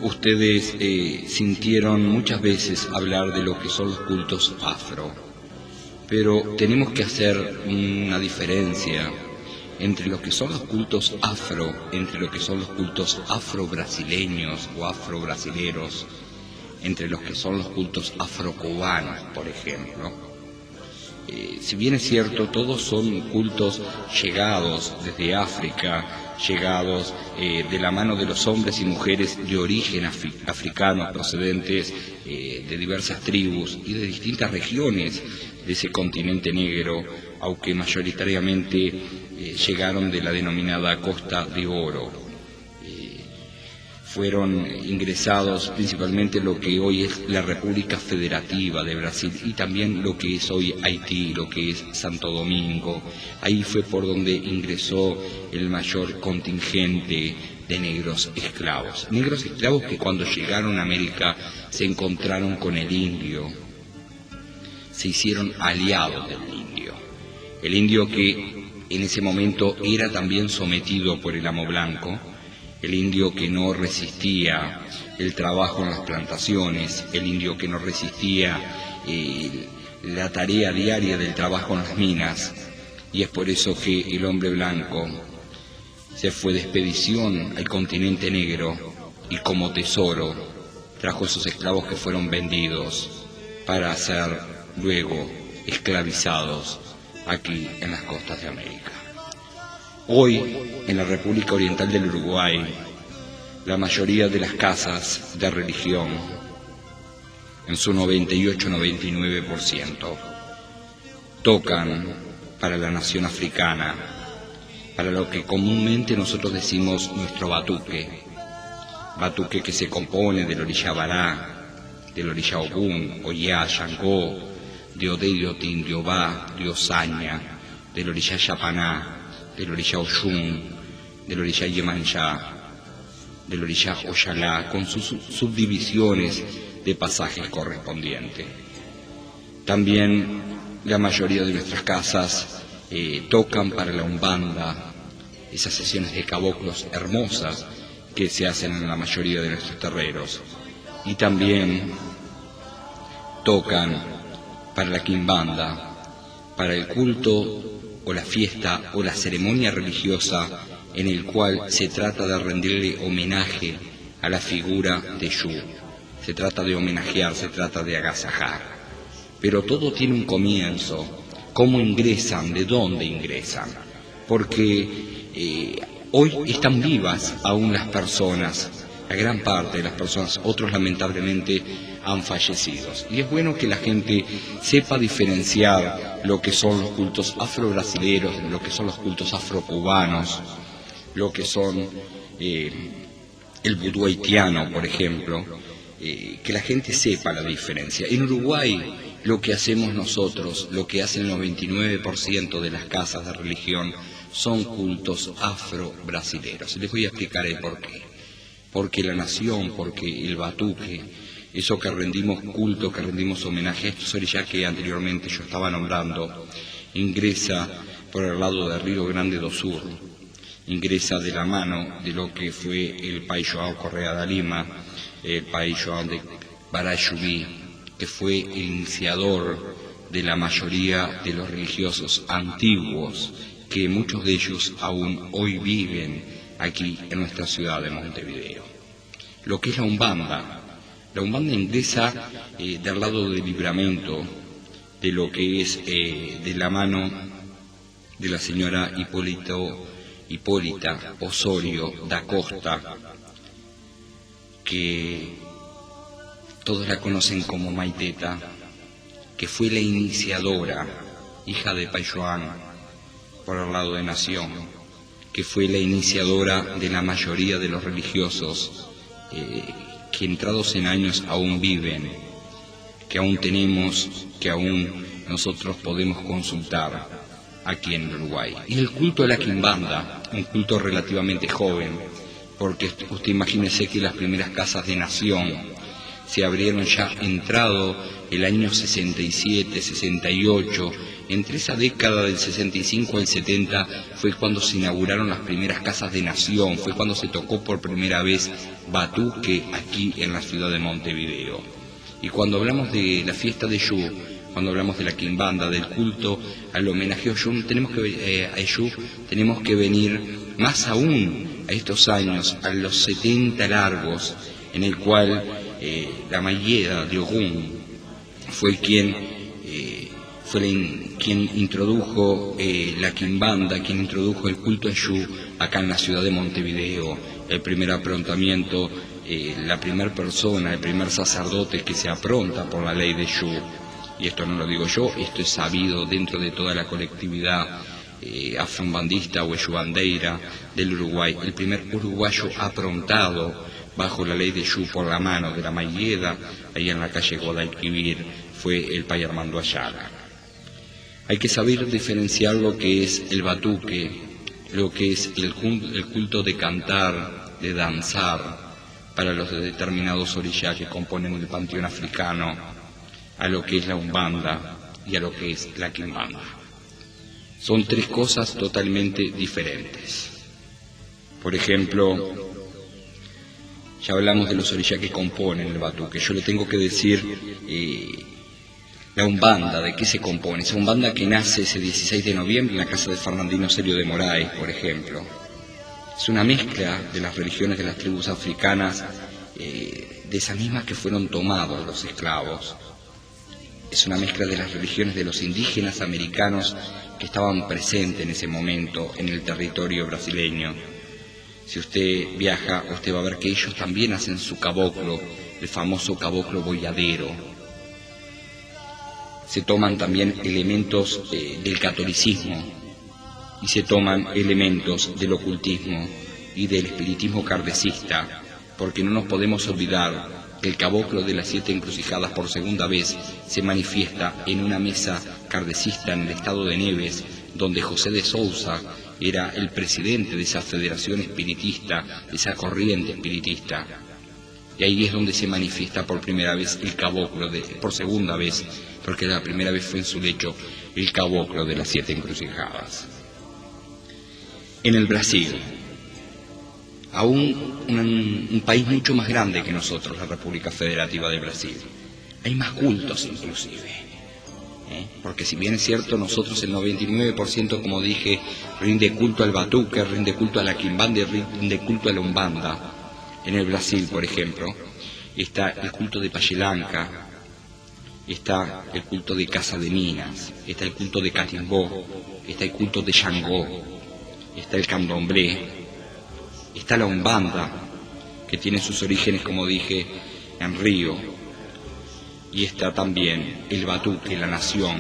Ustedes sintieron muchas veces hablar de lo que son los cultos afro, pero tenemos que hacer una diferencia entre lo que son los cultos afro, entre lo que son los cultos afro-brasileños o afro-brasileros, entre los que son los cultos afro-cubanos, por ejemplo. Si bien es cierto, todos son cultos llegados desde África, llegados de la mano de los hombres y mujeres de origen africano, procedentes de diversas tribus y de distintas regiones de ese continente negro, aunque mayoritariamente llegaron de la denominada Costa de Oro. Fueron ingresados principalmente lo que hoy es la República Federativa de Brasil y también lo que es hoy Haití, lo que es Santo Domingo. Ahí fue por donde ingresó el mayor contingente de negros esclavos. Negros esclavos que cuando llegaron a América se encontraron con el indio, se hicieron aliados del indio. El indio que en ese momento era también sometido por el amo blanco, el indio que no resistía el trabajo en las plantaciones, el indio que no resistía la tarea diaria del trabajo en las minas, y es por eso que el hombre blanco se fue de expedición al continente negro y como tesoro trajo esos esclavos que fueron vendidos para ser luego esclavizados aquí en las costas de América. Hoy, en la República Oriental del Uruguay, la mayoría de las casas de religión, en su 98-99%, tocan para la nación africana, para lo que comúnmente nosotros decimos nuestro batuque que se compone del orilla Bará, del orilla Ogún, Oyá, Yangó, de Odé, de Otín, de Obá, de Osaña, del orilla Yapaná, del orilla Oyún, del orilla Yemanjá, del orilla Oyalá, con sus subdivisiones de pasajes correspondientes. También la mayoría de nuestras casas tocan para la Umbanda, esas sesiones de caboclos hermosas que se hacen en la mayoría de nuestros terreros. Y también tocan para la Quimbanda, para el culto o la fiesta o la ceremonia religiosa en el cual se trata de rendirle homenaje a la figura de Yu. Se trata de homenajear, se trata de agasajar. Pero todo tiene un comienzo. ¿Cómo ingresan? ¿De dónde ingresan? Porque hoy están vivas aún las personas, la gran parte de las personas, otros lamentablemente han fallecido. Y es bueno que la gente sepa diferenciar lo que son los cultos afro-brasileros, lo que son los cultos afro-cubanos, lo que son el vudú haitiano, por ejemplo, que la gente sepa la diferencia. En Uruguay, lo que hacemos nosotros, lo que hacen el 99% de las casas de religión, son cultos afro-brasileros. Les voy a explicar el porqué. Porque la nación, porque el batuque, eso que rendimos culto, que rendimos homenaje a estos orillas que anteriormente yo estaba nombrando, ingresa por el lado de Río Grande do Sur, ingresa de la mano de lo que fue el Pai João Correa da Lima, el Pai João de Barayubí, que fue el iniciador de la mayoría de los religiosos antiguos, que muchos de ellos aún hoy viven aquí en nuestra ciudad de Montevideo. Lo que es la Umbanda ingresa del lado del Libramento, de lo que es de la mano de la señora Hipólita Osorio da Costa, que todos la conocen como Maiteta, que fue la iniciadora, hija de Pai João, por el lado de Nación, que fue la iniciadora de la mayoría de los religiosos que entrados en años aún viven, que aún tenemos, que aún nosotros podemos consultar aquí en Uruguay. Y el culto de la Quimbanda, un culto relativamente joven, porque usted imagínese que las primeras casas de Nación se abrieron ya entrado el año 67, 68, Entre esa década del 65 al 70 fue cuando se inauguraron las primeras casas de nación, fue cuando se tocó por primera vez batuque aquí en la ciudad de Montevideo. Y cuando hablamos de la fiesta de Yu, cuando hablamos de la quimbanda, del culto al homenaje a Yu, tenemos que venir más aún a estos años, a los 70 largos, en el cual la Mayeda de Ogún fue quien introdujo la quimbanda, quien introdujo el culto a Yu acá en la ciudad de Montevideo. El primer aprontamiento, la primera persona, el primer sacerdote que se apronta por la ley de Yu. Y esto no lo digo yo, esto es sabido dentro de toda la colectividad afrombandista o yubandeira del Uruguay. El primer uruguayo aprontado bajo la ley de Yu por la mano de la Mayeda, ahí en la calle Guadalquivir, fue el Pay Armando Ayala. Hay que saber diferenciar lo que es el batuque, lo que es el culto de cantar, de danzar, para los determinados orishá que componen el panteón africano, a lo que es la umbanda y a lo que es la quimbanda. Son tres cosas totalmente diferentes. Por ejemplo, ya hablamos de los orishá que componen el batuque. Yo le tengo que decir la umbanda, ¿de qué se compone? Esa umbanda que nace ese 16 de noviembre en la casa de Fernandino Celio de Moraes, por ejemplo. Es una mezcla de las religiones de las tribus africanas, de esas mismas que fueron tomados los esclavos. Es una mezcla de las religiones de los indígenas americanos que estaban presentes en ese momento en el territorio brasileño. Si usted viaja, usted va a ver que ellos también hacen su caboclo, el famoso caboclo boyadero. Se toman también elementos del catolicismo y se toman elementos del ocultismo y del espiritismo kardecista, porque no nos podemos olvidar que el caboclo de las 7 encrucijadas por segunda vez se manifiesta en una mesa kardecista en el estado de Neves, donde José de Sousa era el presidente de esa federación espiritista, de esa corriente espiritista. Y ahí es donde se manifiesta por primera vez el caboclo, por segunda vez, porque la primera vez fue en su lecho, el caboclo de las 7 encrucijadas. En el Brasil, aún un país mucho más grande que nosotros, la República Federativa de Brasil, hay más cultos inclusive. Porque si bien es cierto, nosotros el 99%, como dije, rinde culto al batuque, rinde culto a la quimbanda y rinde culto a la umbanda. En el Brasil, por ejemplo, está el culto de Payelanca, está el culto de Casa de Minas, está el culto de Catimbó, está el culto de Xangó, está el candomblé, está la umbanda, que tiene sus orígenes, como dije, en Río, y está también el batuque, la nación,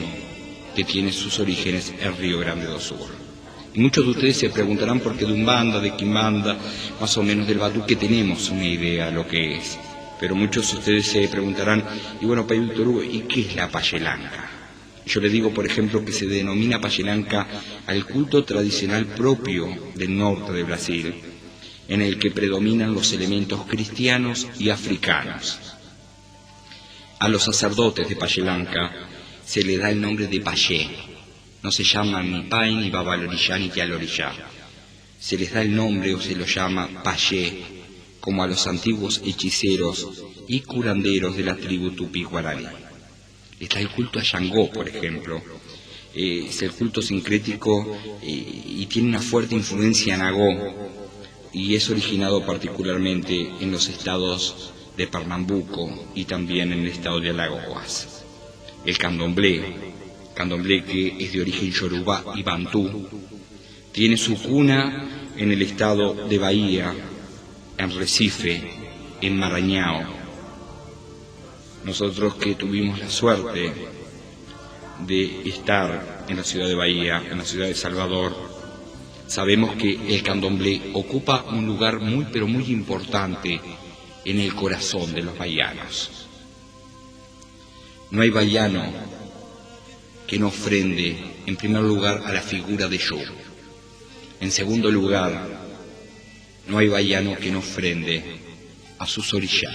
que tiene sus orígenes en Río Grande do Sur. Y muchos de ustedes se preguntarán por qué de umbanda, de quimbanda, más o menos del batuque tenemos una idea de lo que es. Pero muchos de ustedes se preguntarán, y bueno, Pay Víctor Hugo, ¿y qué es la payelanca? Yo le digo, por ejemplo, que se denomina payelanca al culto tradicional propio del norte de Brasil, en el que predominan los elementos cristianos y africanos. A los sacerdotes de Payelanca se le da el nombre de payé. No se llaman ni Pai, ni Babalorillá, ni Yalorillá. Se les da el nombre o se lo llama payé, como a los antiguos hechiceros y curanderos de la tribu tupí-guaraní. Está el culto a Xangó, por ejemplo. Es el culto sincrético y tiene una fuerte influencia nagó, y es originado particularmente en los estados de Pernambuco y también en el estado de Alagoas. El candomblé que es de origen yorubá y bantú, tiene su cuna en el estado de Bahía, en Recife, en Maranhão. Nosotros que tuvimos la suerte de estar en la ciudad de Bahía, en la ciudad de Salvador, sabemos que el candomblé ocupa un lugar muy pero muy importante en el corazón de los bahianos. No hay bahiano que no ofrende, en primer lugar, a la figura de Yu. En segundo lugar, no hay bahiano que no ofrende a sus orishá,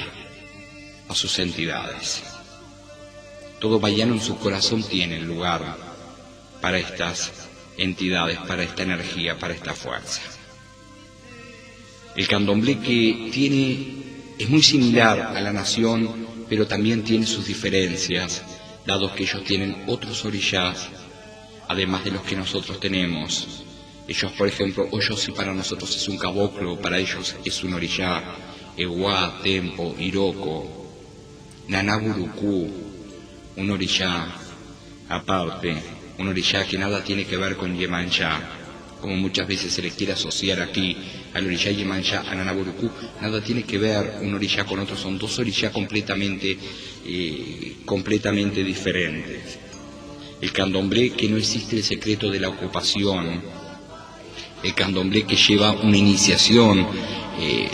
a sus entidades. Todo bahiano en su corazón tiene el lugar para estas entidades, para esta energía, para esta fuerza. El candomblé es muy similar a la nación, pero también tiene sus diferencias, dado que ellos tienen otros orishás, además de los que nosotros tenemos. Ellos, por ejemplo, Oyosi para nosotros es un caboclo, para ellos es un orishá, Ewa, Tempo, Iroko, Nanaburuku, un orishá aparte, un orishá que nada tiene que ver con Yemanjá, como muchas veces se le quiere asociar aquí al orishá Yemanjá, a Nanaburuku, nada tiene que ver un orishá con otro, son dos orishá completamente diferentes. El candomblé que no existe el secreto de la ocupación, el candomblé que lleva una iniciación,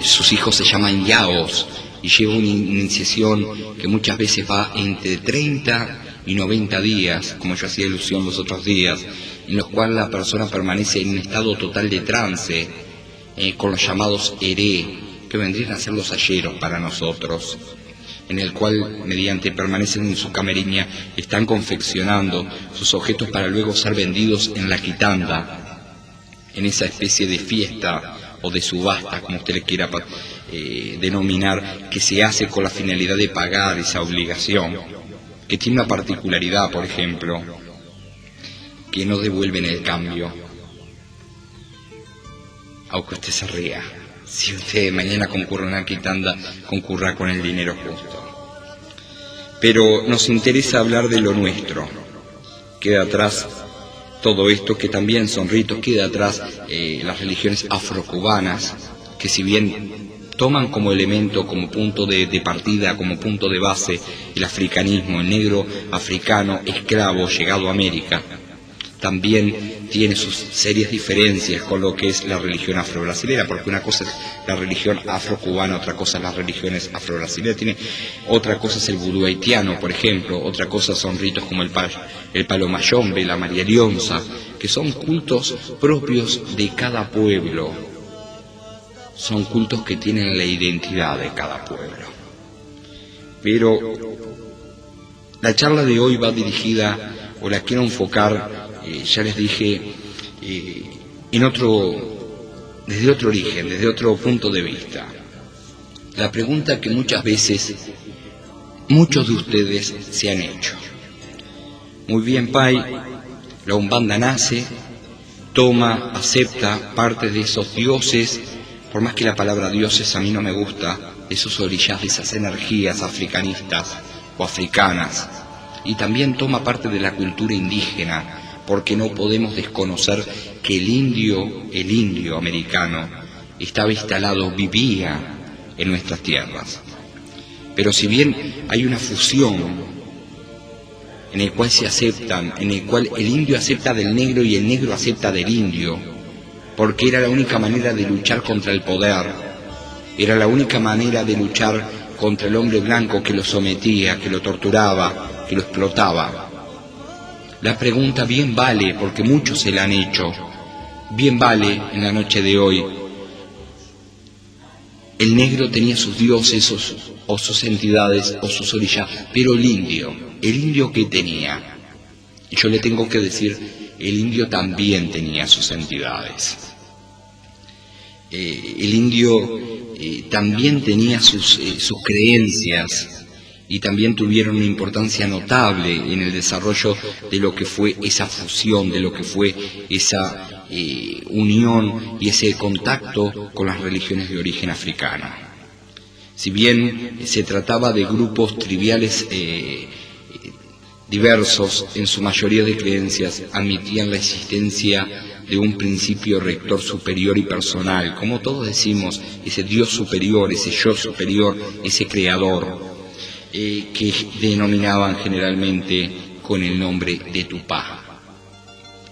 sus hijos se llaman yaos, y lleva una iniciación que muchas veces va entre 30 y 90 días, como yo hacía ilusión los otros días, en los cuales la persona permanece en un estado total de trance, con los llamados eré, que vendrían a ser los ayeros para nosotros, en el cual, mediante permanecen en su cameriña, están confeccionando sus objetos para luego ser vendidos en la quitanda, en esa especie de fiesta o de subasta, como usted le quiera denominar, que se hace con la finalidad de pagar esa obligación, que tiene una particularidad, por ejemplo, que no devuelven el cambio, aunque usted se ría. Si usted mañana concurre a una quitanda, concurra con el dinero justo. Pero nos interesa hablar de lo nuestro. Queda atrás todo esto, que también son ritos, queda atrás las religiones afrocubanas, que si bien toman como elemento, como punto de partida, como punto de base, el africanismo, el negro africano esclavo llegado a América, también tiene sus serias diferencias con lo que es la religión afro-brasilera, porque una cosa es la religión afro-cubana, otra cosa es las religiones afro-brasileras, otra cosa es el vudú haitiano, por ejemplo, otra cosa son ritos como el palo mayombe, la María Lionza, que son cultos propios de cada pueblo, son cultos que tienen la identidad de cada pueblo. Pero la charla de hoy va dirigida, o la quiero enfocar, ya les dije, desde otro origen, desde otro punto de vista. La pregunta que muchas veces muchos de ustedes se han hecho. Muy bien, Pai, la Umbanda nace, toma, acepta parte de esos dioses, por más que la palabra dioses a mí no me gusta, de esos orishás, de esas energías africanistas o africanas, y también toma parte de la cultura indígena, porque no podemos desconocer que el indio americano estaba instalado, vivía en nuestras tierras. Pero si bien hay una fusión en el cual se aceptan, en el cual el indio acepta del negro y el negro acepta del indio, porque era la única manera de luchar contra el poder, era la única manera de luchar contra el hombre blanco que lo sometía, que lo torturaba, que lo explotaba. La pregunta bien vale, porque muchos se la han hecho, bien vale en la noche de hoy. El negro tenía sus dioses o sus entidades o sus orishás, pero el indio ¿qué tenía? Y yo le tengo que decir, el indio también tenía sus entidades. El indio también tenía sus creencias, y también tuvieron una importancia notable en el desarrollo de lo que fue esa fusión, de lo que fue esa unión y ese contacto con las religiones de origen africano. Si bien se trataba de grupos triviales diversos, en su mayoría de creencias admitían la existencia de un principio rector superior y personal, como todos decimos, ese Dios superior, ese yo superior, ese creador, que denominaban generalmente con el nombre de Tupá.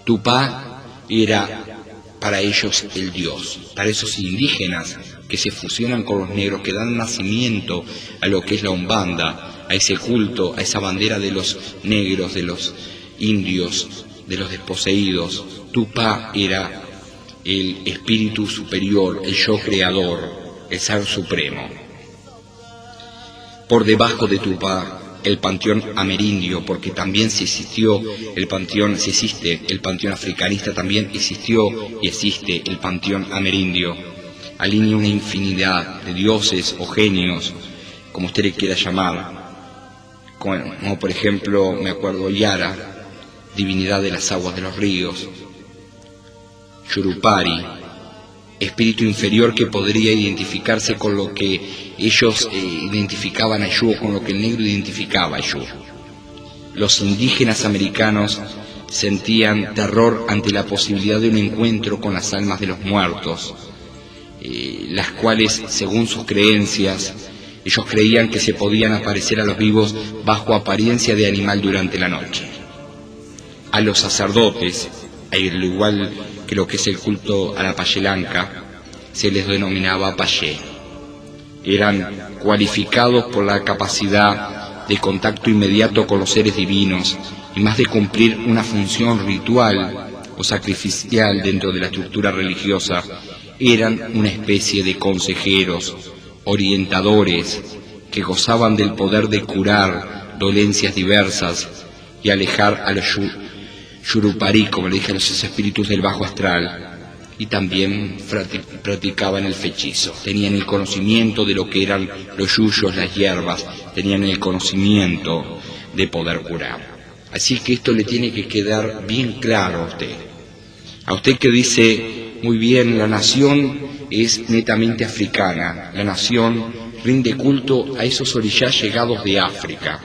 Tupá era para ellos el Dios, para esos indígenas que se fusionan con los negros, que dan nacimiento a lo que es la Umbanda, a ese culto, a esa bandera de los negros, de los indios, de los desposeídos. Tupá era el espíritu superior, el yo creador, el ser supremo. Por debajo de Tupá el panteón amerindio, porque también se existe el panteón africanista, también existió y existe el panteón amerindio. Alinea una infinidad de dioses o genios, como usted le quiera llamar, como por ejemplo, me acuerdo, Yara, divinidad de las aguas de los ríos; Yurupari, espíritu inferior que podría identificarse con lo que ellos identificaban a Yu, con lo que el negro identificaba a Yu. Los indígenas americanos sentían terror ante la posibilidad de un encuentro con las almas de los muertos, las cuales, según sus creencias, ellos creían que se podían aparecer a los vivos bajo apariencia de animal durante la noche. A los sacerdotes, al igual que lo que es el culto a la Payelanca, se les denominaba Payé. Eran cualificados por la capacidad de contacto inmediato con los seres divinos, y más de cumplir una función ritual o sacrificial dentro de la estructura religiosa, eran una especie de consejeros, orientadores, que gozaban del poder de curar dolencias diversas y alejar a los Yurupari, como le dije, a los espíritus del bajo astral, y también practicaban el fechizo. Tenían el conocimiento de lo que eran los yuyos, las hierbas, tenían el conocimiento de poder curar. Así que esto le tiene que quedar bien claro a usted. A usted que dice, muy bien, la nación es netamente africana, la nación rinde culto a esos orishás llegados de África.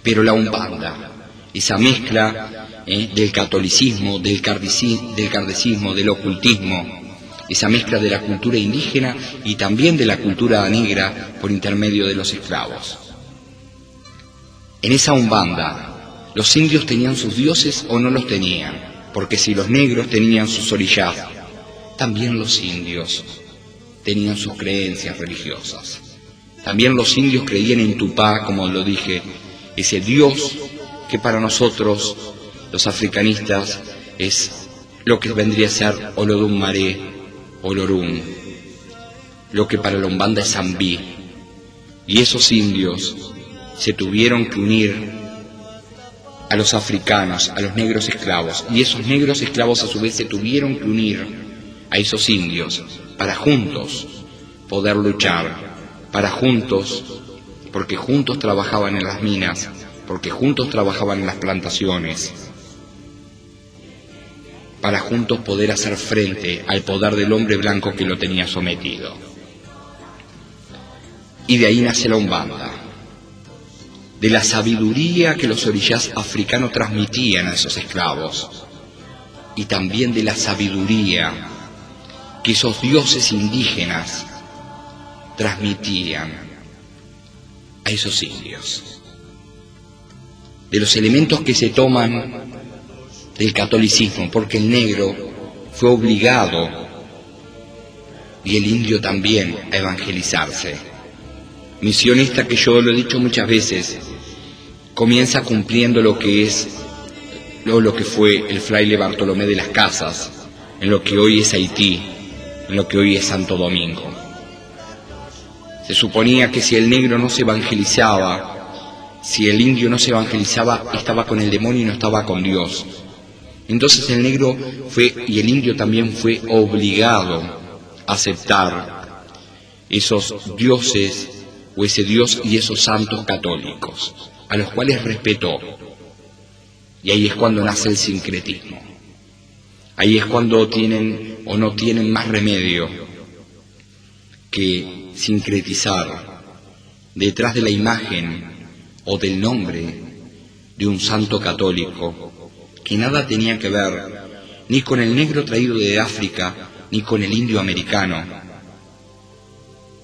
Pero la Umbanda, esa mezcla del catolicismo, del kardecismo, del ocultismo, esa mezcla de la cultura indígena y también de la cultura negra por intermedio de los esclavos. En esa Umbanda, los indios tenían sus dioses o no los tenían, porque si los negros tenían sus orishás, también los indios tenían sus creencias religiosas. También los indios creían en Tupá, como lo dije, ese dios que para nosotros, los africanistas, es lo que vendría a ser Olodum Maré, Olorun, lo que para la Umbanda es Zambí. Y esos indios se tuvieron que unir a los africanos, a los negros esclavos, y esos negros esclavos a su vez se tuvieron que unir a esos indios para juntos poder luchar, para juntos, porque juntos trabajaban en las minas, porque juntos trabajaban en las plantaciones, para juntos poder hacer frente al poder del hombre blanco que lo tenía sometido. Y de ahí nace la Umbanda, de la sabiduría que los orishás africanos transmitían a esos esclavos, y también de la sabiduría que esos dioses indígenas transmitían a esos indios. De los elementos que se toman del catolicismo, porque el negro fue obligado, y el indio también, a evangelizarse. Misión esta que yo lo he dicho muchas veces, comienza cumpliendo lo que fue el fraile Bartolomé de las Casas, en lo que hoy es Haití, en lo que hoy es Santo Domingo. Se suponía que si el negro no se evangelizaba, si el indio no se evangelizaba, estaba con el demonio y no estaba con Dios. Entonces el negro y el indio también fue obligado a aceptar esos dioses, o ese Dios y esos santos católicos, a los cuales respetó. Y ahí es cuando nace el sincretismo. Ahí es cuando tienen o no tienen más remedio que sincretizar detrás de la imagen o del nombre de un santo católico que nada tenía que ver ni con el negro traído de África ni con el indio americano,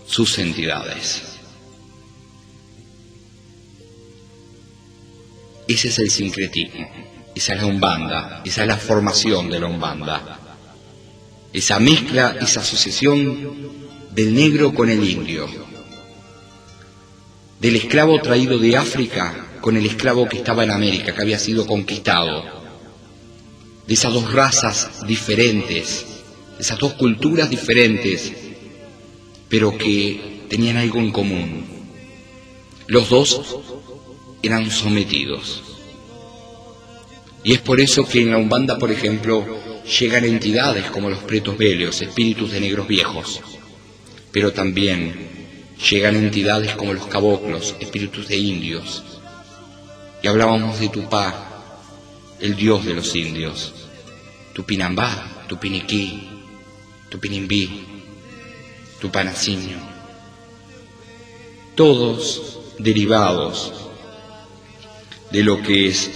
sus entidades. Ese es el sincretismo, esa es la Umbanda, esa es la formación de la Umbanda. Esa mezcla, esa asociación del negro con el indio, del esclavo traído de África con el esclavo que estaba en América, que había sido conquistado, de esas dos razas diferentes, de esas dos culturas diferentes, pero que tenían algo en común. Los dos eran sometidos. Y es por eso que en la Umbanda, por ejemplo, llegan entidades como los pretos veleos, espíritus de negros viejos, pero también llegan entidades como los caboclos, espíritus de indios. Y hablábamos de Tupá, el dios de los indios, Tupinambá, Tupiniquí, Tupinimbí, Tupanacinho, todos derivados de lo que es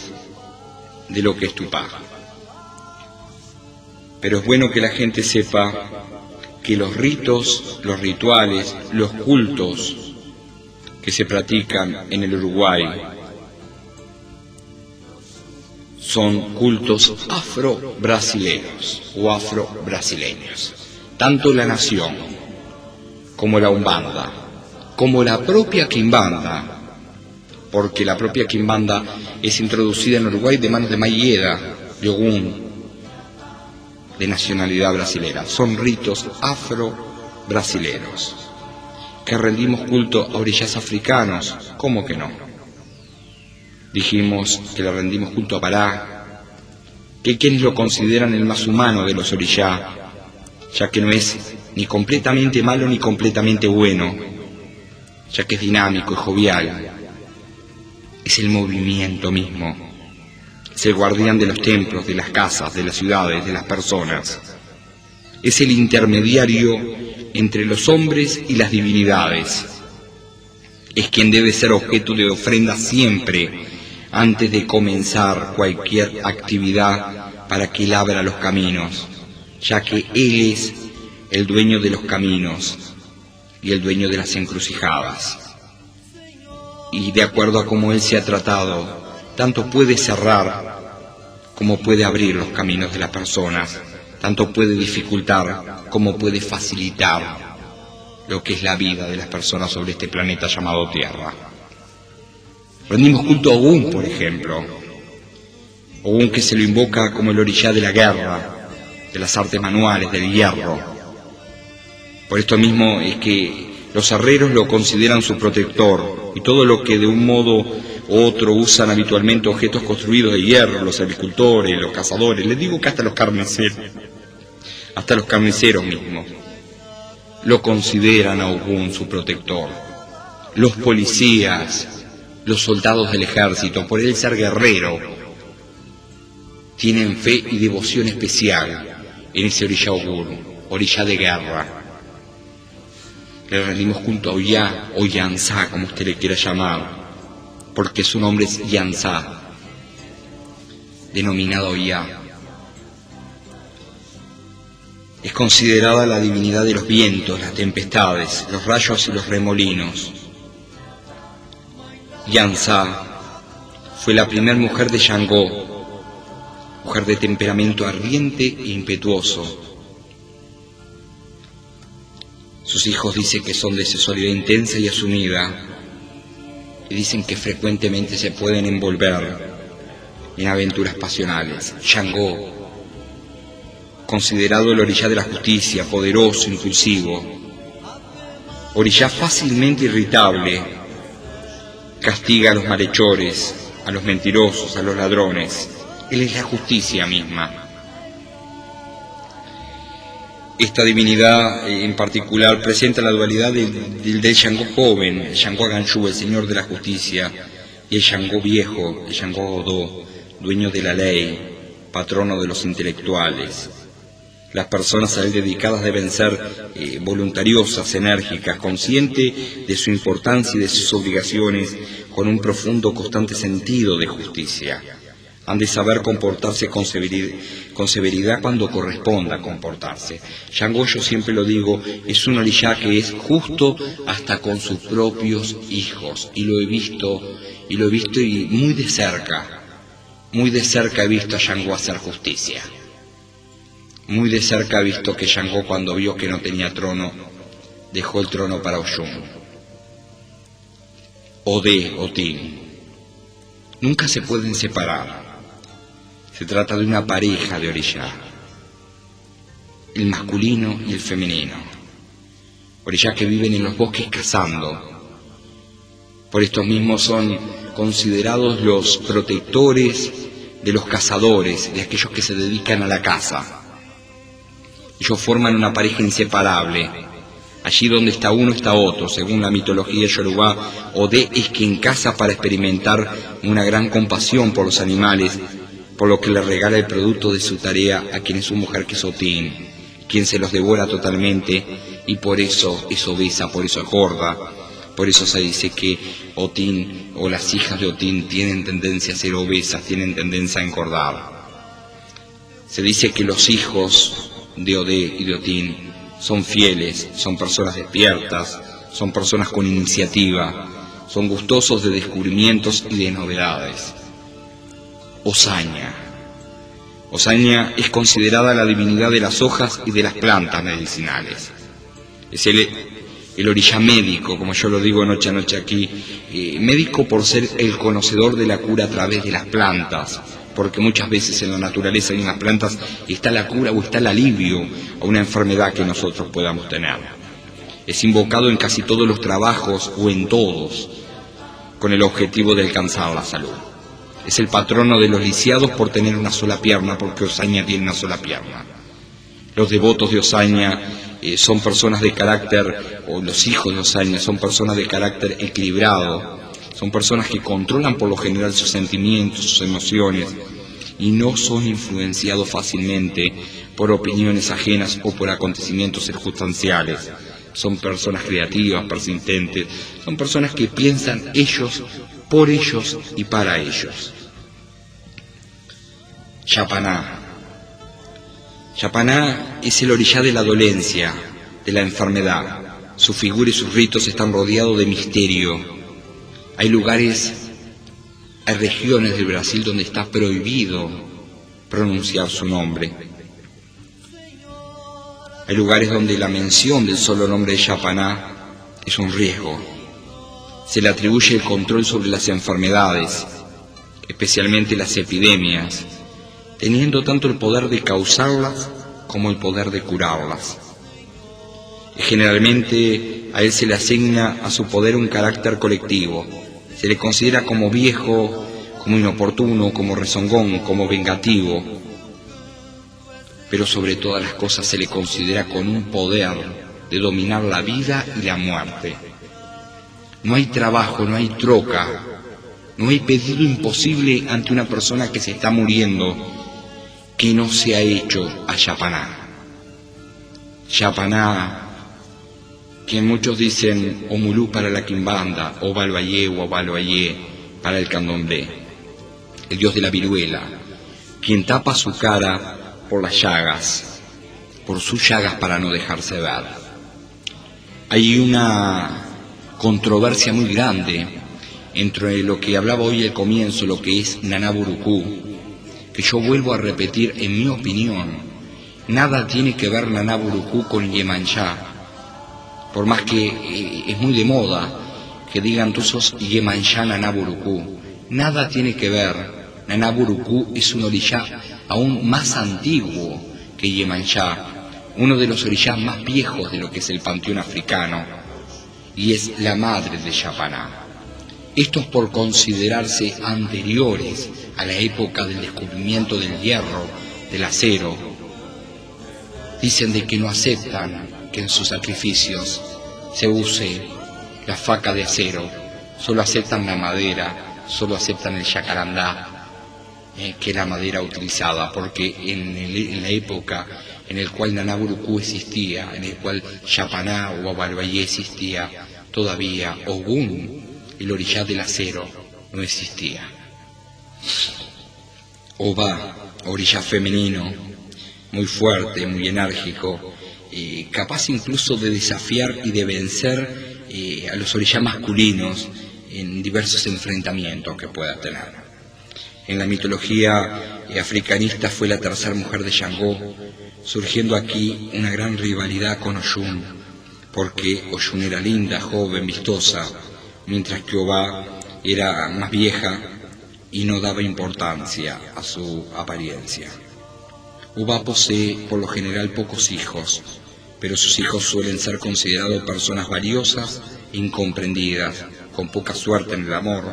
Tupá. Pero es bueno que la gente sepa que los ritos, los rituales, los cultos que se practican en el Uruguay son cultos afro-brasileños o afro-brasileños. Tanto la nación como la Umbanda, como la propia Quimbanda, porque la propia Quimbanda es introducida en Uruguay de manos de Mayeda, de Ogún, de nacionalidad brasilera. Son ritos afro-brasileros. Que rendimos culto a orillas africanos, ¿cómo que no? Dijimos que le rendimos culto a Pará, que quienes lo consideran el más humano de los orillá, ya que no es ni completamente malo ni completamente bueno, ya que es dinámico y jovial. Es el movimiento mismo, es el guardián de los templos, de las casas, de las ciudades, de las personas. Es el intermediario entre los hombres y las divinidades. Es quien debe ser objeto de ofrenda siempre, antes de comenzar cualquier actividad para que Él abra los caminos, ya que Él es el dueño de los caminos y el dueño de las encrucijadas. Y de acuerdo a cómo Él se ha tratado, tanto puede cerrar como puede abrir los caminos de las personas, tanto puede dificultar como puede facilitar lo que es la vida de las personas sobre este planeta llamado Tierra. Rendimos culto a Ogún, por ejemplo. Ogún, que se lo invoca como el orillá de la guerra, de las artes manuales, del hierro. Por esto mismo es que los herreros lo consideran su protector, y todo lo que de un modo u otro usan habitualmente objetos construidos de hierro, los agricultores, los cazadores, les digo que hasta los carniceros mismos, lo consideran a Ogún su protector. Los policías, los soldados del ejército, por él ser guerrero, tienen fe y devoción especial en ese orillá Ogún, orillá de guerra. Le rendimos culto a Ollá o Yansá, como usted le quiera llamar, porque su nombre es Yansá, denominado Ollá. Es considerada la divinidad de los vientos, las tempestades, los rayos y los remolinos. Yansá fue la primera mujer de Yangó, mujer de temperamento ardiente e impetuoso. Sus hijos dicen que son de sexualidad intensa y asumida, y dicen que frecuentemente se pueden envolver en aventuras pasionales. Yangó, considerado el orillá de la justicia, poderoso, impulsivo, orillá fácilmente irritable, castiga a los malhechores, a los mentirosos, a los ladrones. Él es la justicia misma. Esta divinidad en particular presenta la dualidad del Yangó joven, el Yangó Aganshú, el señor de la justicia, y el Yangó viejo, el Yangó Godó, dueño de la ley, patrono de los intelectuales. Las personas a él dedicadas deben ser voluntariosas, enérgicas, conscientes de su importancia y de sus obligaciones, con un profundo, constante sentido de justicia. Han de saber comportarse con severidad cuando corresponda comportarse. Yangó, yo siempre lo digo, es un orillá que es justo hasta con sus propios hijos. Y lo he visto y muy de cerca he visto a Yangó hacer justicia. Muy de cerca he visto que Yangó, cuando vio que no tenía trono, dejó el trono para Oyún. Odé, Otín. Nunca se pueden separar. Se trata de una pareja de orillá, el masculino y el femenino. Orillá que viven en los bosques cazando, Por estos mismos son considerados los protectores de los cazadores, de aquellos que se dedican a la caza. Ellos forman una pareja inseparable. Allí donde está uno está otro. Según la mitología yorubá, Ode es quien caza para experimentar una gran compasión por los animales, por lo que le regala el producto de su tarea a quien es su mujer, que es Otín, quien se los devora totalmente, y por eso es obesa, por eso es gorda. Por eso se dice que Otín o las hijas de Otín tienen tendencia a ser obesas, tienen tendencia a engordar. Se dice que los hijos de Ode y de Otín son fieles, son personas despiertas, son personas con iniciativa, son gustosos de descubrimientos y de novedades. Osaña. Osaña es considerada la divinidad de las hojas y de las plantas medicinales. Es el orishá médico, como yo lo digo noche a noche aquí, médico por ser el conocedor de la cura a través de las plantas, porque muchas veces en la naturaleza y en las plantas está la cura o está el alivio a una enfermedad que nosotros podamos tener. Es invocado en casi todos los trabajos o en todos, con el objetivo de alcanzar la salud. Es el patrono de los lisiados por tener una sola pierna, porque Osaña tiene una sola pierna. Los devotos de Osaña son personas de carácter, o los hijos de Osaña son personas de carácter equilibrado, son personas que controlan por lo general sus sentimientos, sus emociones, y no son influenciados fácilmente por opiniones ajenas o por acontecimientos circunstanciales. Son personas creativas, persistentes, son personas que piensan ellos, por ellos y para ellos. Yapaná. Yapaná es el orishá de la dolencia, de la enfermedad. Su figura y sus ritos están rodeados de misterio. Hay lugares, hay regiones del Brasil donde está prohibido pronunciar su nombre. Hay lugares donde la mención del solo nombre de Yapaná es un riesgo. Se le atribuye el control sobre las enfermedades, especialmente las epidemias, teniendo tanto el poder de causarlas como el poder de curarlas. Y generalmente a él se le asigna a su poder un carácter colectivo. Se le considera como viejo, como inoportuno, como rezongón, como vengativo. Pero sobre todas las cosas se le considera con un poder de dominar la vida y la muerte. No hay trabajo, no hay troca, no hay pedido imposible ante una persona que se está muriendo que no se ha hecho a Yapaná. Yapaná, que muchos dicen Omulú para la quimbanda, o Balbayé o Balbayé para el candomblé, el dios de la viruela, quien tapa su cara por las llagas, por sus llagas para no dejarse ver. Hay una controversia muy grande entre lo que hablaba hoy al comienzo, lo que es Naná Burucú, que yo vuelvo a repetir en mi opinión, nada tiene que ver Naná Burucú con Yemanjá, por más que es muy de moda que digan tú sos Yemanjá Naná Burucú, nada tiene que ver. Naná Burucú es un orishá aún más antiguo que Yemanjá, uno de los orishás más viejos de lo que es el panteón africano, y es la madre de Yapaná. Estos por considerarse anteriores a la época del descubrimiento del hierro, del acero, dicen de que no aceptan que en sus sacrificios se use la faca de acero, solo aceptan la madera, solo aceptan el yacarandá, que es la madera utilizada, porque en la época en la cual Naná Burucú existía, en el cual Yapaná o Balbayé existía, todavía Ogún, el orishá del acero, no existía. Oba, orishá femenino, muy fuerte, muy enérgico, capaz incluso de desafiar y de vencer a los orishás masculinos en diversos enfrentamientos que pueda tener. En la mitología africanista fue la tercera mujer de Shango, surgiendo aquí una gran rivalidad con Oyún, porque Oyún era linda, joven, vistosa, mientras que Oba era más vieja y no daba importancia a su apariencia. Oba posee por lo general pocos hijos, pero sus hijos suelen ser considerados personas valiosas e incomprendidas, con poca suerte en el amor.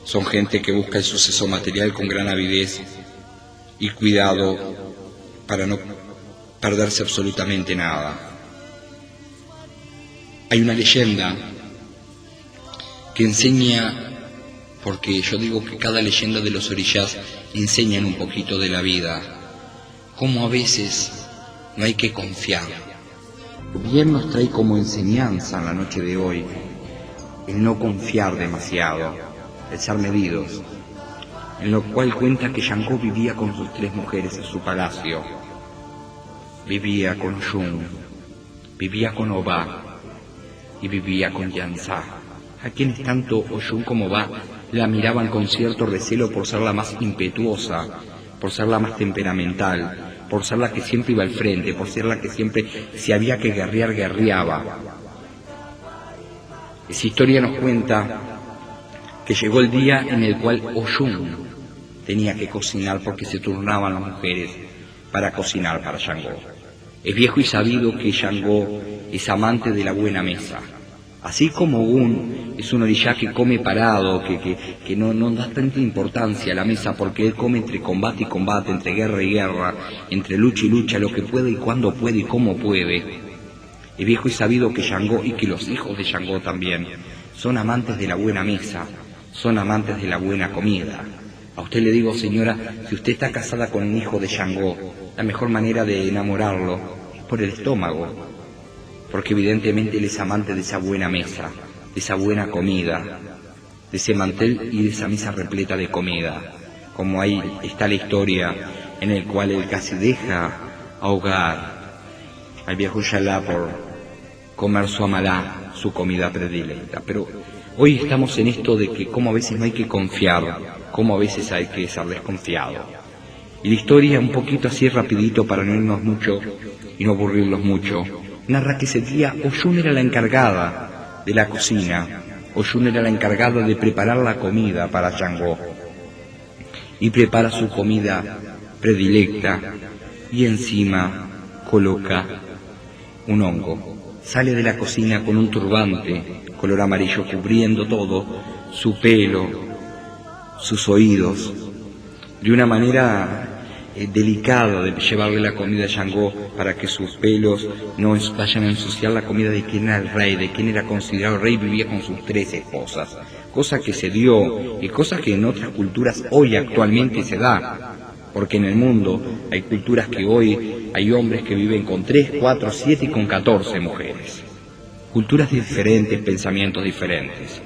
Son gente que busca el suceso material con gran avidez y cuidado para no perderse absolutamente nada. Hay una leyenda que enseña, porque yo digo que cada leyenda de los orishas enseñan un poquito de la vida, cómo a veces no hay que confiar. Bien nos trae como enseñanza en la noche de hoy el no confiar demasiado, el ser medidos, en lo cual cuenta que Shango vivía con sus 3 mujeres en su palacio. Vivía con Oshun, vivía con Obá y vivía con Yansa, a quienes tanto Oshun como Obá la miraban con cierto recelo por ser la más impetuosa, por ser la más temperamental, por ser la que siempre iba al frente, por ser la que siempre, si había que guerrear, guerreaba. Esa historia nos cuenta que llegó el día en el cual Oshun tenía que cocinar porque se turnaban las mujeres para cocinar para Shango. Es viejo y sabido que Shango es amante de la buena mesa. Así como Ogun es un orishá que come parado, que no da tanta importancia a la mesa porque él come entre combate y combate, entre guerra y guerra, entre lucha y lucha, lo que puede y cuando puede y cómo puede. Es viejo y sabido que Shango, y que los hijos de Shango también, son amantes de la buena mesa, son amantes de la buena comida. A usted le digo, señora, si usted está casada con un hijo de Shango, la mejor manera de enamorarlo es por el estómago, porque evidentemente él es amante de esa buena mesa, de esa buena comida, de ese mantel y de esa mesa repleta de comida. Como ahí está la historia en el cual él casi deja ahogar al viejo Yalá por comer su amalá, su comida predilecta. Pero hoy estamos en esto de que como a veces no hay que confiar, como a veces hay que ser desconfiado. Y la historia, un poquito así rapidito para no irnos mucho y no aburrirlos mucho, narra que ese día Oshun era la encargada de la cocina, Oshun era la encargada de preparar la comida para Shango, y prepara su comida predilecta, y encima coloca un hongo. Sale de la cocina con un turbante color amarillo cubriendo todo, su pelo, sus oídos, de una manera delicada de llevarle la comida a Shango para que sus pelos no vayan a ensuciar la comida de quien era el rey, de quien era considerado rey. Vivía con sus 3 esposas, cosa que se dio y cosa que en otras culturas hoy actualmente se da. Porque en el mundo hay culturas que hoy hay hombres que viven con 3, 4, 7 y con 14 mujeres. Culturas diferentes, pensamientos diferentes.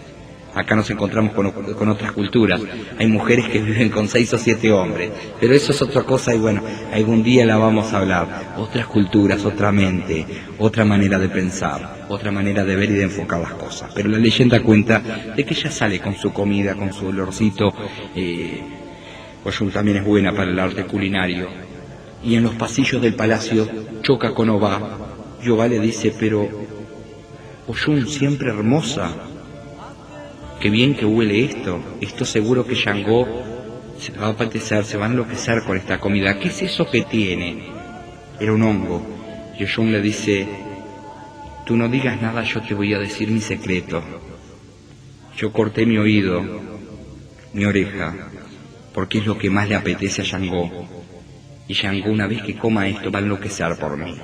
Acá nos encontramos con otras culturas. Hay mujeres que viven con 6 o 7 hombres. Pero eso es otra cosa y bueno, algún día la vamos a hablar. Otras culturas, otra mente, otra manera de pensar, otra manera de ver y de enfocar las cosas. Pero la leyenda cuenta de que ella sale con su comida, con su olorcito. Oshun también es buena para el arte culinario. Y en los pasillos del palacio choca con Obá. Y Obá le dice, pero Oshun, siempre hermosa, qué bien que huele esto. Esto seguro que Shango se va a apetecer, se va a enloquecer con esta comida. ¿Qué es eso que tiene? Era un hongo. Y Oshun le dice, tú no digas nada, yo te voy a decir mi secreto. Yo corté mi oído, mi oreja, porque es lo que más le apetece a Shango. Y Shango, una vez que coma esto, va a enloquecer por mí.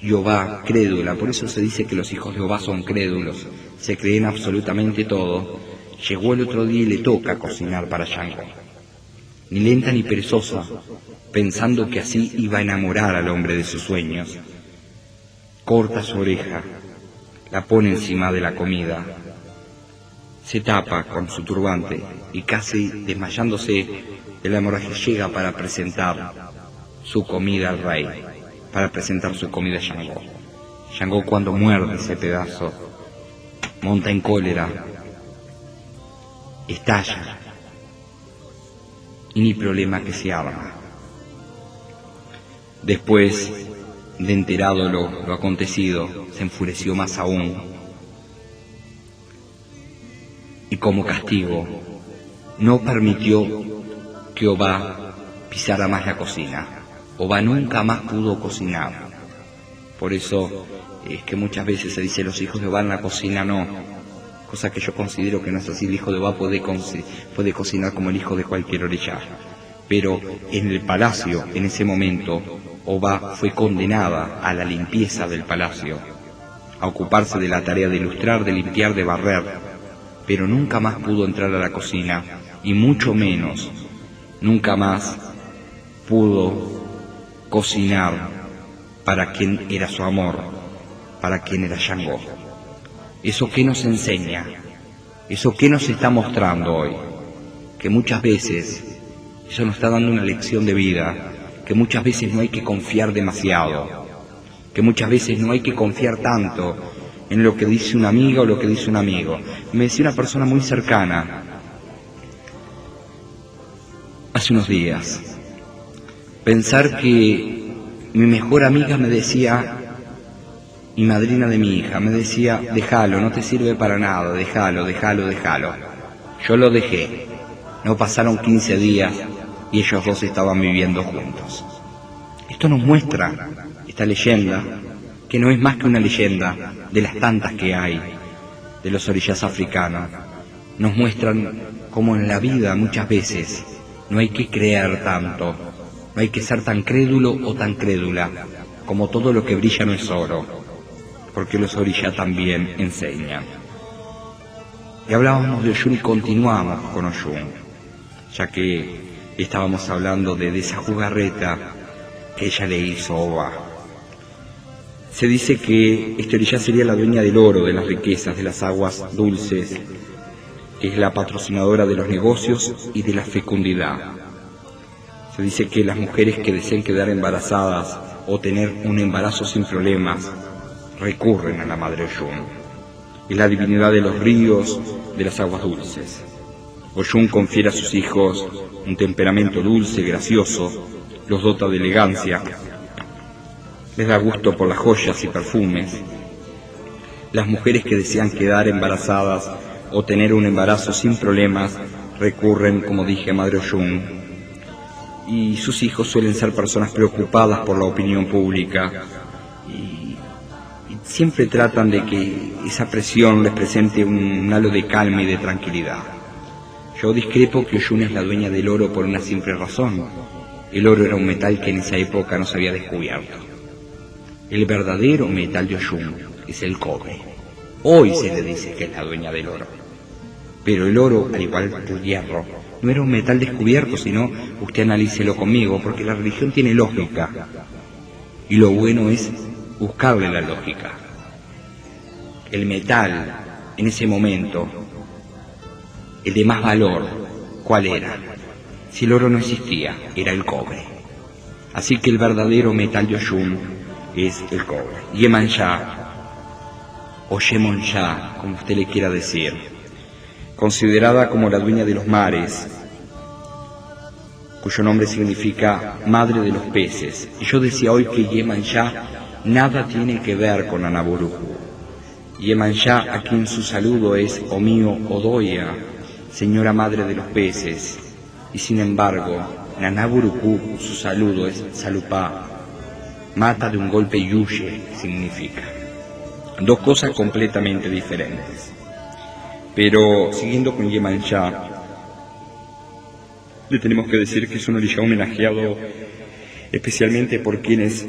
Y Obá, crédula, por eso se dice que los hijos de Obá son crédulos, se creen absolutamente todo. Llegó el otro día y le toca cocinar para Shango. Ni lenta ni perezosa, pensando que así iba a enamorar al hombre de sus sueños. Corta su oreja, la pone encima de la comida, se tapa con su turbante y casi desmayándose de la hemorragia llega para presentar su comida al rey, para presentar su comida a Shango. Shango, cuando muerde ese pedazo, monta en cólera, estalla y ni problema que se arma. Después de enterado lo acontecido, se enfureció más aún. Y como castigo, no permitió que Obá pisara más la cocina. Obá nunca más pudo cocinar. Por eso es que muchas veces se dice los hijos de Obá en la cocina no. cosa que yo considero que no es así. El hijo de Obá puede cocinar como el hijo de cualquier orilla. Pero en el palacio, en ese momento, Obá fue condenada a la limpieza del palacio, a ocuparse de la tarea de ilustrar, de limpiar, de barrer, pero nunca más pudo entrar a la cocina, y mucho menos, nunca más pudo cocinar para quien era su amor, para quien era Shango. ¿Eso qué nos enseña? ¿Eso qué nos está mostrando hoy? Que muchas veces, eso nos está dando una lección de vida, que muchas veces no hay que confiar demasiado, que muchas veces no hay que confiar tanto en lo que dice una amiga o lo que dice un amigo. Me decía una persona muy cercana hace unos días, pensar que mi mejor amiga me decía, y madrina de mi hija, me decía, déjalo, no te sirve para nada, déjalo. Yo lo dejé. No pasaron 15 días y ellos dos estaban viviendo juntos. Esto nos muestra, esta leyenda, que no es más que una leyenda de las tantas que hay de los orillas africanos. Nos muestran cómo en la vida muchas veces no hay que creer tanto, no hay que ser tan crédulo o tan crédula, como todo lo que brilla no es oro, porque los orillas también enseñan. Y hablábamos de Oyún y continuamos con Oyún, ya que estábamos hablando de esa jugarreta que ella le hizo a Obá. Se dice que esta orilla sería la dueña del oro, de las riquezas, de las aguas dulces, que es la patrocinadora de los negocios y de la fecundidad. Se dice que las mujeres que deseen quedar embarazadas o tener un embarazo sin problemas recurren a la madre Oyún. Es la divinidad de los ríos, de las aguas dulces. Oyún confiere a sus hijos un temperamento dulce, gracioso, los dota de elegancia, les da gusto por las joyas y perfumes. Las mujeres que desean quedar embarazadas o tener un embarazo sin problemas recurren, como dije, a madre Oyún. Y sus hijos suelen ser personas preocupadas por la opinión pública y siempre tratan de que esa presión les presente un halo de calma y de tranquilidad. Yo discrepo que Oyún es la dueña del oro por una simple razón. El oro era un metal que en esa época no se había descubierto. El verdadero metal de Oyún es el cobre. Hoy se le dice que es la dueña del oro. Pero el oro, al igual que el hierro, no era un metal descubierto, sino, usted analícelo conmigo, porque la religión tiene lógica. Y lo bueno es buscarle la lógica. El metal, en ese momento, el de más valor, ¿cuál era? Si el oro no existía, era el cobre. Así que el verdadero metal de Oyún es el cobre. Yemanjá, o Yemonjá, como usted le quiera decir, considerada como la dueña de los mares, cuyo nombre significa madre de los peces. Y yo decía hoy que Yemanjá nada tiene que ver con Anaburuku. Yemanjá, a quien su saludo es Omío Odoya, señora madre de los peces, y sin embargo, Nanaburuku, su saludo es Salupá, mata de un golpe y huye, significa. Dos cosas completamente diferentes. Pero, siguiendo con Yemanjá, le tenemos que decir que es un orilla homenajeado especialmente por quienes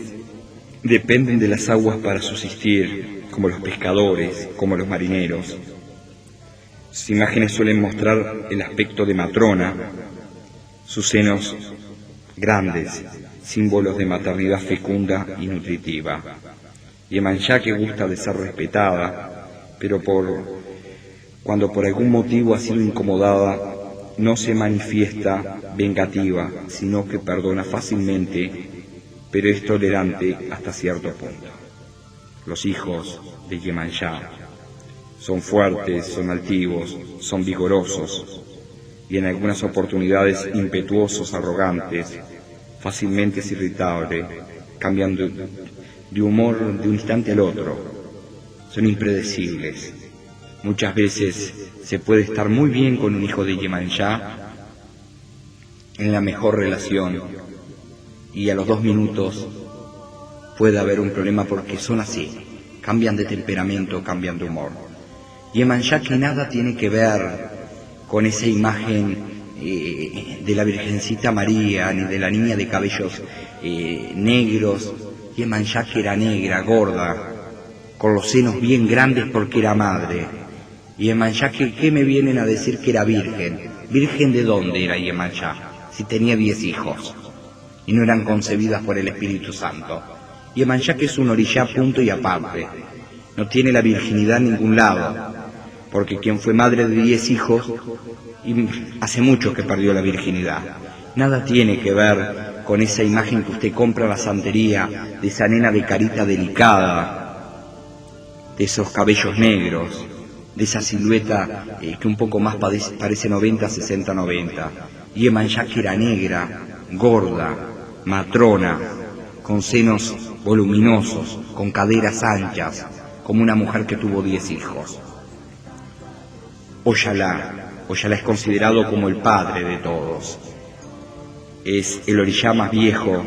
dependen de las aguas para subsistir, como los pescadores, como los marineros. Sus imágenes suelen mostrar el aspecto de matrona, sus senos grandes, símbolos de maternidad fecunda y nutritiva. Yemanjá, que gusta de ser respetada, pero cuando por algún motivo ha sido incomodada, no se manifiesta vengativa, sino que perdona fácilmente, pero es tolerante hasta cierto punto. Los hijos de Yemanjá son fuertes, son altivos, son vigorosos y en algunas oportunidades impetuosos, arrogantes, fácilmente es irritable, cambiando de humor de un instante al otro. Son impredecibles. Muchas veces se puede estar muy bien con un hijo de Yemanjá en la mejor relación y a los 2 minutos puede haber un problema porque son así, cambian de temperamento, cambian de humor. Iemanjá que nada tiene que ver con esa imagen de la Virgencita María, ni de la niña de cabellos negros. Iemanjá que era negra, gorda, con los senos bien grandes porque era madre. Iemanjá que, ¿qué me vienen a decir que era virgen? ¿Virgen de dónde era Iemanjá? Si tenía 10 hijos y no eran concebidas por el Espíritu Santo. Iemanjá que es un orishá punto y aparte. No tiene la virginidad en ningún lado, porque quien fue madre de 10 hijos, hace mucho que perdió la virginidad. Nada tiene que ver con esa imagen que usted compra en la santería, de esa nena de carita delicada, de esos cabellos negros, de esa silueta que un poco más parece 90, 60, 90. Iemanjá que era negra, gorda, matrona, con senos voluminosos, con caderas anchas, como una mujer que tuvo 10 hijos. Oyalá es considerado como el padre de todos. Es el orishá más viejo,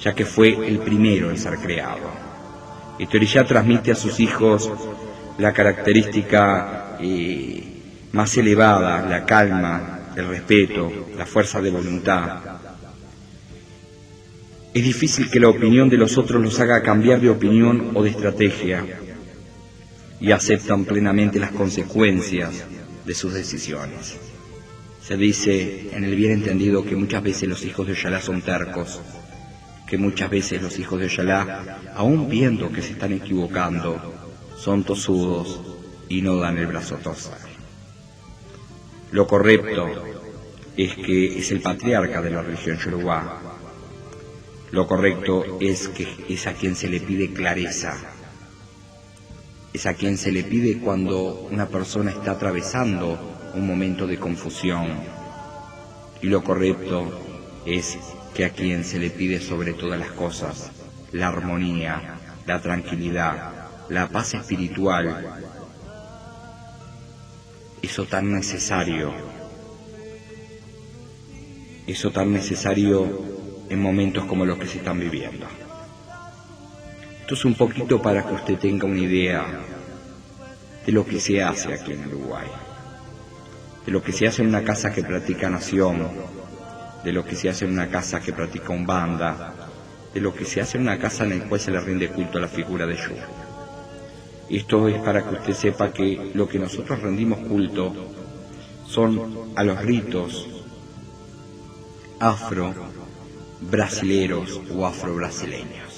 ya que fue el primero en ser creado. Este orishá transmite a sus hijos la característica más elevada, la calma, el respeto, la fuerza de voluntad. Es difícil que la opinión de los otros los haga cambiar de opinión o de estrategia, y aceptan plenamente las consecuencias de sus decisiones. Se dice en el bien entendido que muchas veces los hijos de Oyalá son tercos, que muchas veces los hijos de Oyalá, aun viendo que se están equivocando, son tosudos y no dan el brazo a torcer. Lo correcto es que es el patriarca de la religión Yorubá. Lo correcto es que es a quien se le pide clareza. Es a quien se le pide cuando una persona está atravesando un momento de confusión. Y lo correcto es que a quien se le pide sobre todas las cosas la armonía, la tranquilidad, la paz espiritual. Eso tan necesario en momentos como los que se están viviendo. Esto es un poquito para que usted tenga una idea de lo que se hace aquí en Uruguay, de lo que se hace en una casa que practica nación, de lo que se hace en una casa que practica umbanda, de lo que se hace en una casa en la cual se le rinde culto a la figura de Yu. Esto es para que usted sepa que lo que nosotros rendimos culto son a los ritos afro-brasileros o afro-brasileños.